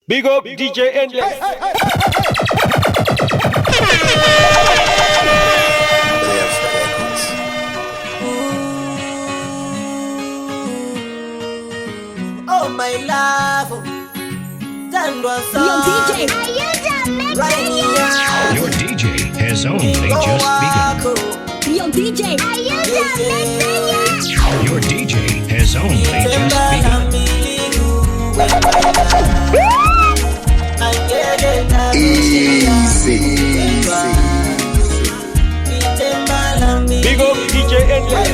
Big up DJ Endless. Oh my love, that was Yo, DJ. right here. Your DJ has only just begun. Yo, DJ. Your DJ has only just begun. Easy. Big up DJ Endless.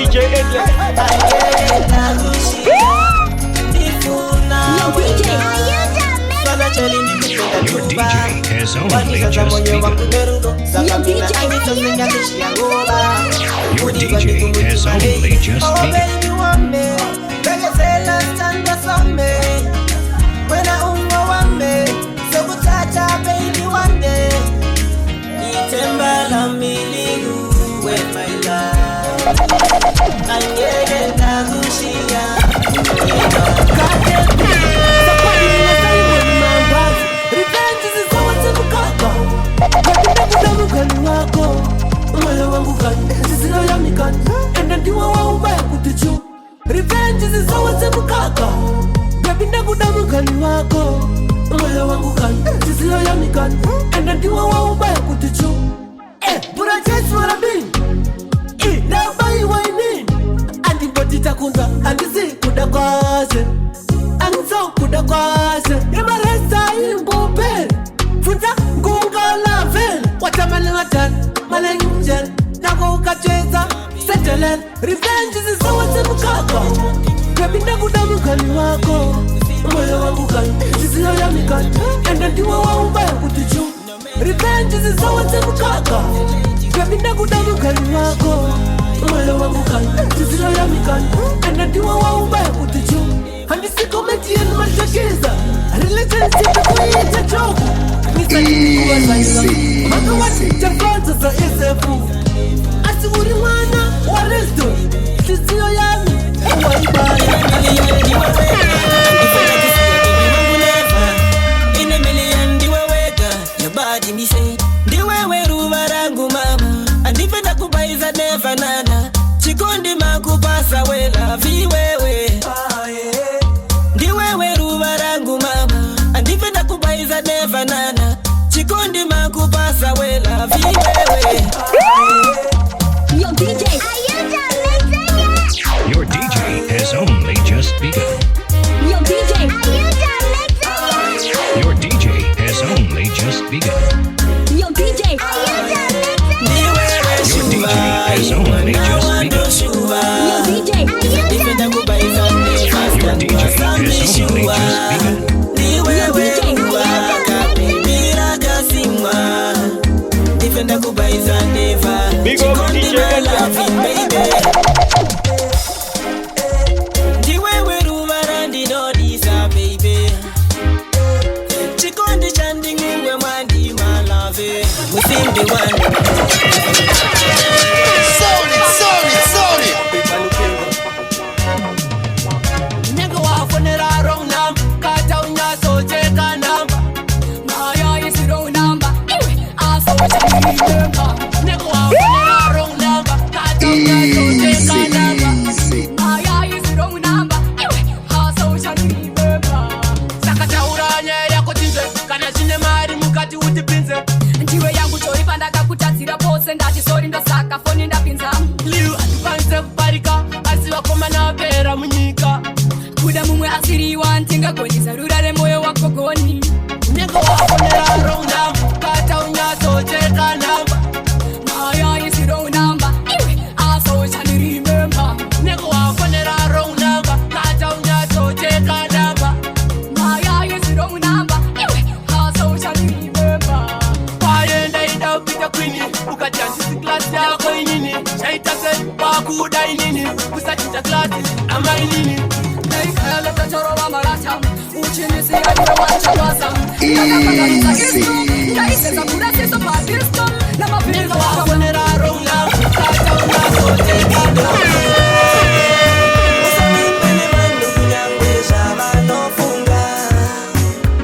DJ Endless. Your DJ has only just begun. Your DJ has only just begun. Revenge is always a mukaka. Baby ndakudamu kani wako. Moyo wangu kani sisilo ya mikani. Enda ndiwa wa ubaya kutichu. Bura chase what I mean. Never you I mean. Andi boti takunza andi si kudakwase. Andi so kudakwase. Yama resta imbope. Funza ngunga la vel. Watamale watan malenjen. Nako ukacheza settle. Revenge is always a mukaka. Baby ndakudamu kani wako. Moyo wangu kani sisilo ya mikani. Enda ndiwa wa ubaya kutichu. Revenge is always a mukaka. Baby ndakudamu kani wako. Moyo wangu kani sisilo ya mikani. Enda ndiwa wa ubaya kutichu. Handi siko meti yenu mashakiza. Relationship kuhiita choku. Nisa nikuwa zaila. Maka wati chafanza za isefu. Asiburi wana wa resto. Sisilo yami wa ibaya. Chikondi makupasa wela viwewe ndiwewe ruva rangu mama andipenda kubaiza neva nana chikondi makupasa wela viwewe. Yo, DJ. Your DJ has only just begun. Yo, DJ. Your DJ has only just begun. Yo, DJ. Your DJ has only just begun. Yo, DJ. Ndipenda kubaiza neva Your DJ has only just begun. ndiwewe ruva kapibira kasimwa ndipenda kubaiza neva Big up DJ Endless. ndiwewe ruva randinodisa baby chikondi chandingungwe mwandi malave musimbi wanu Sorry. Nigga wafonera wrong number. Kata unyaso cheka number. Maya is the wrong number. I saw what you remember. Nigga wafonera wrong number. Kata unyaso cheka number. Maya is the wrong number. I saw what you remember. Sakatauranya yako tize. Kana chine mari mukati utipinze. Ndiwe yangu choipanda kakutatsira pose ndati sori ndosaka foni ndapinza. Liu atipanze kuparika. Asiwa koma na pera munyika. Kuda mumwe asiri wantinga koni zarurare moyo wako koni. Nigga wafonera wrong number. Kata unyaso cheka number. kuda inini kusachita klati ama inini Naikala tatoro wa marata Uchinisi ya iwe wachawaza Easy Naiseza kurasi so patisto Na mapinga wa Wakonera rola Kata unasote gado Usamimpene manu kunyangwe shabano funga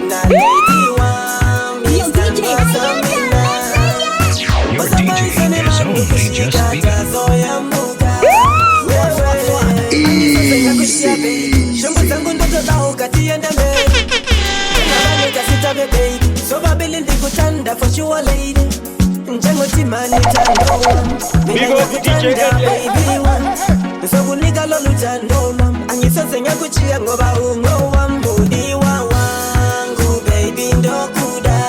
Na lady wa Mr. Nosamina Your DJ has only just begun. Shungu zangu ndoto zao katienda mbele Nabane kasita bebe So babili ndikutanda for sure lady Njango timani tandoa Big up DJ baby one So kunika lolu tandoa Angisoze nyakuchia ngoba ungo wa mbudi wa wangu baby ndokuda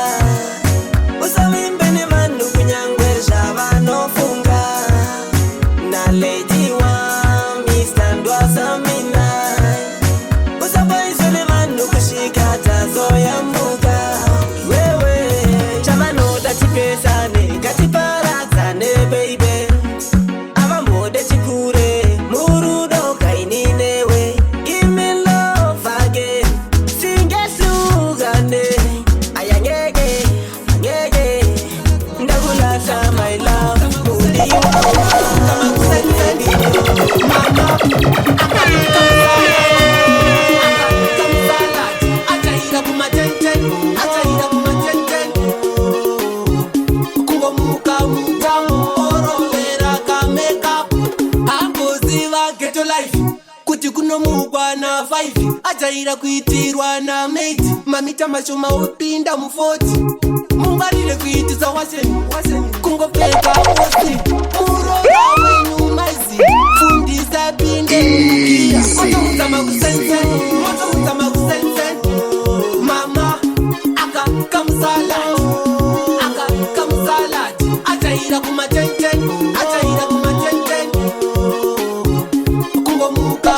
Usamimbene manu kunyangwe shabano funga Na lady one Mr. Ndosamina Ajaira kuitirwa na mate Mamita mashuma upinda mufoti Mungarire kuitiza waseni Kungopeka osi Murora wenu mazi Fundisa pinde mukia Moto utama kusensen Mama Aka kamsalati Ajaira kumatenten Kungomuka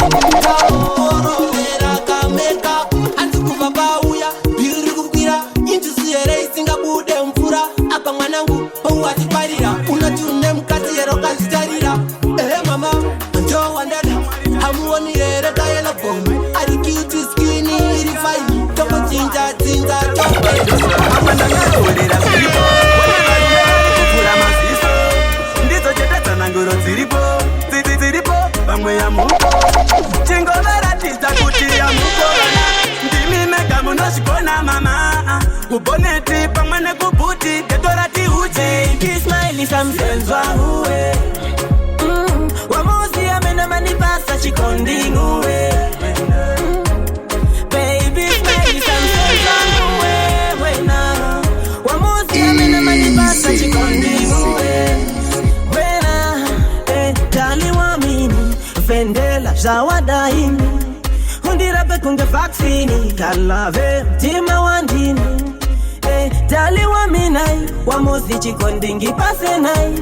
Kuboneti pamane kubuti Ketorati uchi Baby smiley samsenzwa uwe Wamuzi amena manipasa chikondi uwe Baby smiley samsenzwa uwe Wena Wamuzi amena manipasa chikondi uwe Wena Dali wamini Vendela zawadaini Hundira bekunge vaccini Kalave Tima wandini Dali wa minai Wamozi chikondingi pase nai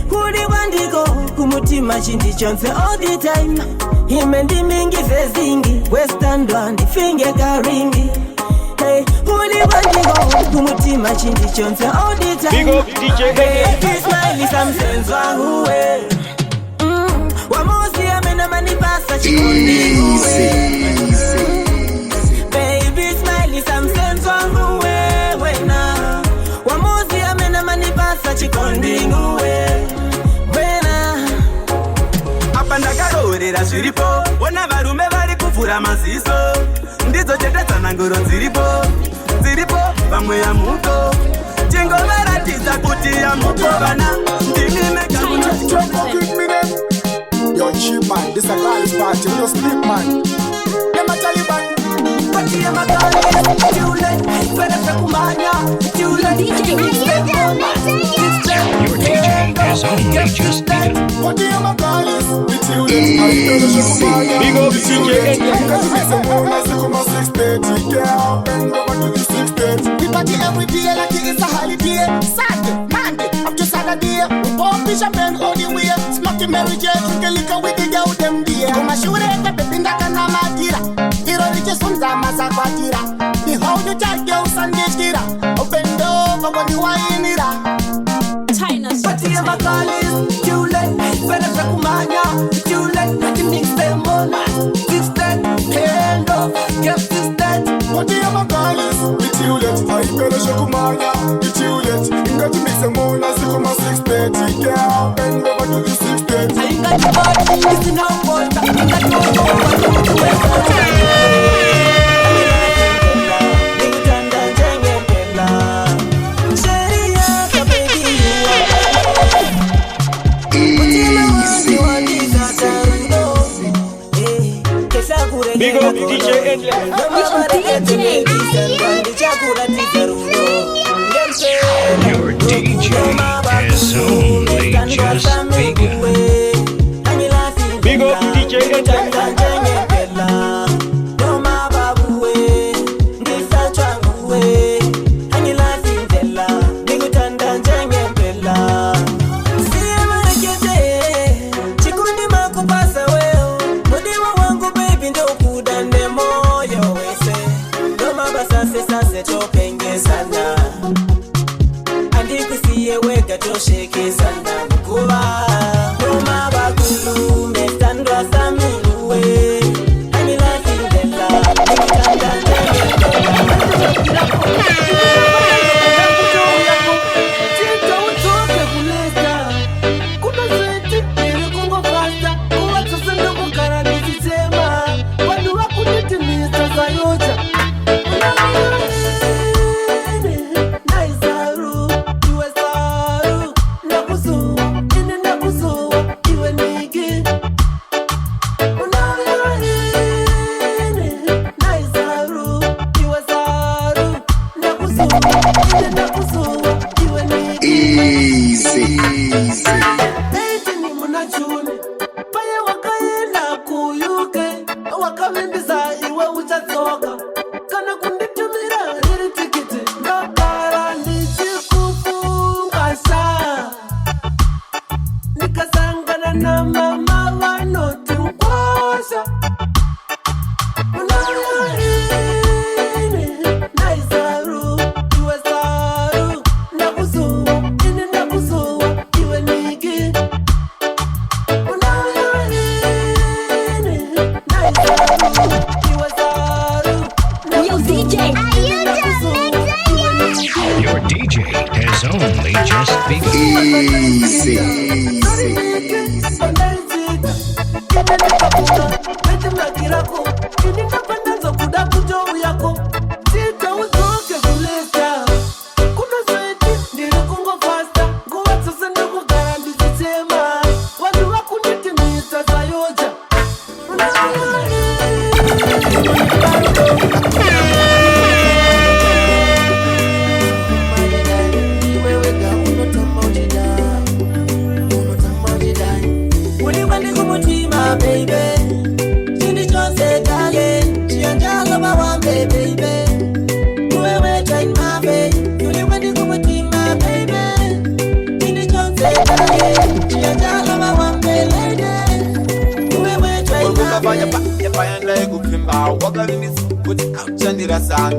Hudi wandiko Kumutima chindi chonse all the time Himendi mingi vezingi Western dwandi finge karingi Hudi wandiko Kumutima chindi chonse all the time Big up DJ Baby smiley samsenzwa uwe Wamozi amena manipasa chikondingi uwe Baby smiley samsenzwa uwe Wamuzi amena manipasa chikondingu wena Apanda karorera zviripo Wona varume vari kuvhura maziso Ndidzo chetedza nangoro dziripo Pamwe ya muko Chingo varatidza kuti ya muko vana Ndimi mega Yo cheap man, this a girl's party, we don't sleep man. Them a Taliban. Pati ya magali, tule Fere kumanya, tule Your DJ has only just begun. What do you my girls? It's you that Big up DJ Come on 6:30, girl. Bend over to the 6:30. We party every day like it is a holiday. Saturday, Monday, up to Saturday. We pump champagne all the way. Smoking Mary J, drink a liquor with the girl them there. Come a shoot it, pepe pinda kana matira. Hiro riche sunza masakwatira. Behold you tell girls and this gira. Open door, when you wine it up. China's Pati ya magali, tule Fere kumanya 630, girl. Bend over to the 630. I got the body, it's no fault. I got no Big up DJ Endless. Your DJ has only just begun. Big up DJ Endless. Shake sana mkuba Noma bakulu Mestandwa samiluwe Ani la findela Nikitanda Chita utoke kuleta Kuna zweti Nire kungo fasta Kuwa tusendo kukara nisitema Wadu wakuniti mista zayoja Your DJ has only just begun.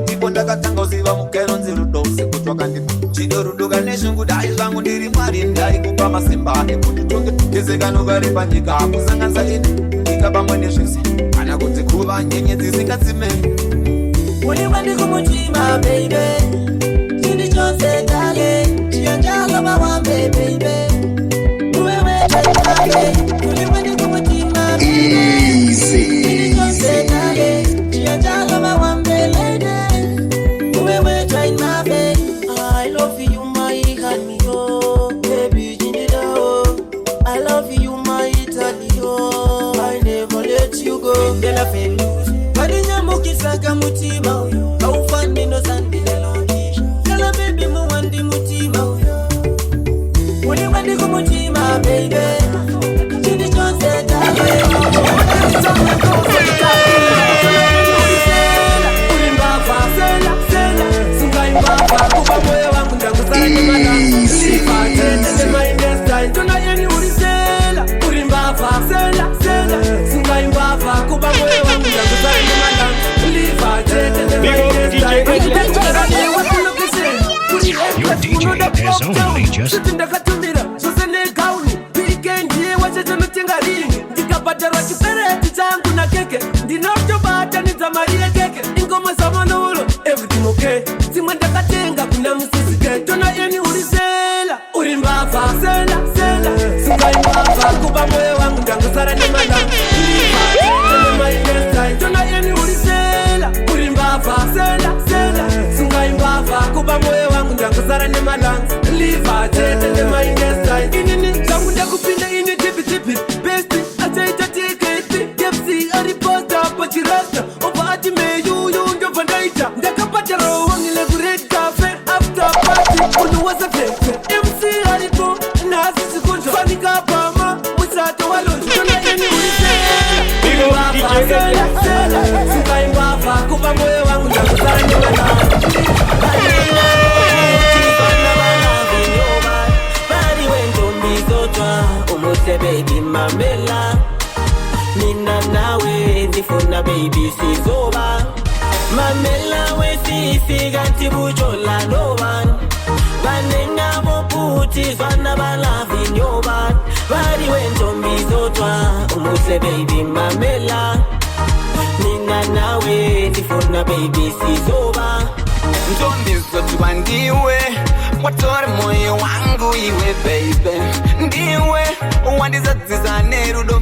Ndipo ndakatanga uziva mukero nzirudose kuti wakandipa chinoruduka neshungudai zvangu ndiri mwari ndai kupa masimba ekuti tonge tesekanovari panyika kusanganisa ini nyika pamwe nezvese kana kuti kuva nyenyedzi zingadzimeni uri kwandikumutima baby chini chose dale chiyanjalo mawambe baby uwewe chaitale uri kwandikumutima baby chini chose dale chiyanjalo mawambe lady uwewe chaitale I love you my honey oh baby jinida I love you my Italy oh I never let you go ndela felus Kisaka mutima uyo Kaufani no sandi nelongisha Kala baby muwandi mutima uyo Uli wandi kumutima baby Chini chose dale Uli mbafa sela sela Sunga imbafa kuba moyo wangu ndanguzana nimala Lipa tete my destiny Tuna yeni uli sela Uli mbafa sela sela Sunga imbafa kuba moyo wangu ndanguzana nimala Your DJ has only just Everything okay. ndakuzara nemalanga tona yeni urisela uri mbavha sela sungaimbavha kuba moyo wangu ndakuzara nemalanga liva tete nemaindestai inini zangu ndakupinda ini tipitipi besti achaita tiketi kfc ariposta pachirasta oba ati meyuyu ndobva ndaita ndakapataro wangile kured cafe after party unuwaza fete mc aripo nasi sikunjwa fanika pama musato walonji tona yeni urisela sungaimbavha kuba moyo wangu ndakuzara nemalanga baby mamela mina nawe ndifuna baby sizoba mamela we sifika ntibujola no one banenga boputi zwana balavi nyoba bari wentombi zotwa umuse baby mamela mina nawe ndifuna baby sizoba ntombi zotwa ndiwe watore moyo wangu iwe baby ndiwe wandizadziza nerudo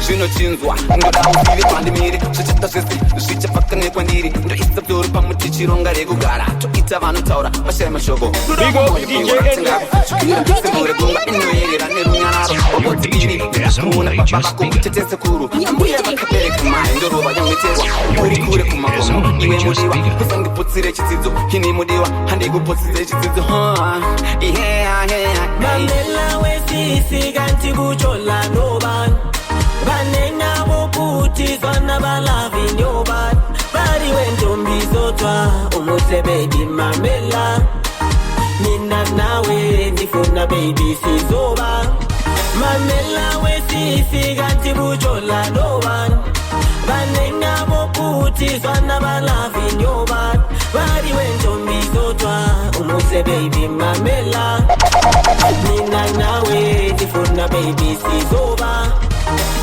zvinochinzwa ndoda ufile pandimire zvichata zvese zvichapaka nekwandiri ndoisa bzoro pamuti chironga rekugara toita vanotaura mashaya mashoko rudomoyoiwatingakuchukira inoyerera nerunyararo obotiiriakuona babako mutetese kuru mbuya vakabereka mai ndorova yongeterwa uri kure kumakomo iwe mudiwa usangiputsire chidzidzo ini mudiwa handikuputsire chidzidzo mamela wesifika ntikuchola nobani banenga boputi zwana balavi nyoba bari wentombi zotwa umuse baby mamela mina nawe ndifuna baby sizoba mamela wesifika ntikuchola nobani banenga boputi zwana balavi nyoba bari wentombi zotwa umuse baby mamela mina nawe ndifuna baby sizoba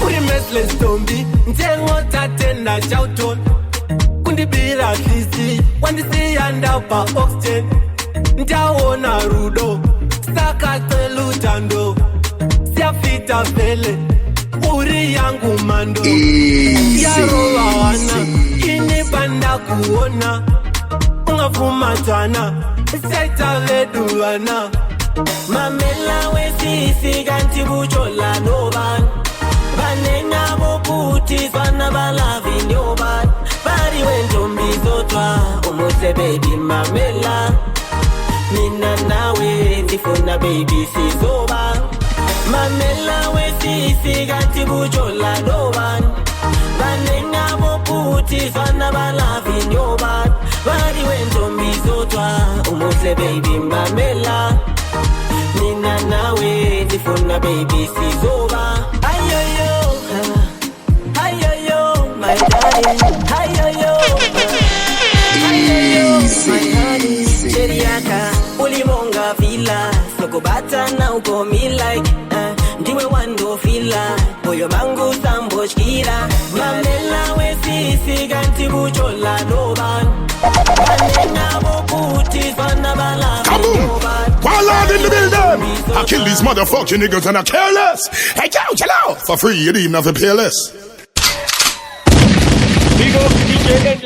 uri mesles tombi ntengo tatenda chauton kundibira kristi wandisiyandapa oxygen ntawona rudo sakacelutando siafita vele uri yangu mando yarovawana inibanda kuona ungafumatana saita veduwana mamela wesifika ntibuchola nobani banenga boputi zwana balavi nyoba bari wentombi zotwa umuse baby mamela mina nawe ndifuna baby sizoba mamela wesifika ntibuchola nobani banenga boputi zwana balavi nyoba bari wentombi zotwa umuse baby mamela mina nawe ndifuna baby sizoba ayoyo my darling ayoyo my honey cheriaka ulimonga vila sokobata na ukomi like ndiwe wando fila moyo mangu samboshkira mamela wesifika ntibuchola noban banenga boputi zwana bala Wild in the building. I kill these motherfucking niggas and I careless. Hey, yo, chill out. For free, you didn't even have to pay less. Big up DJ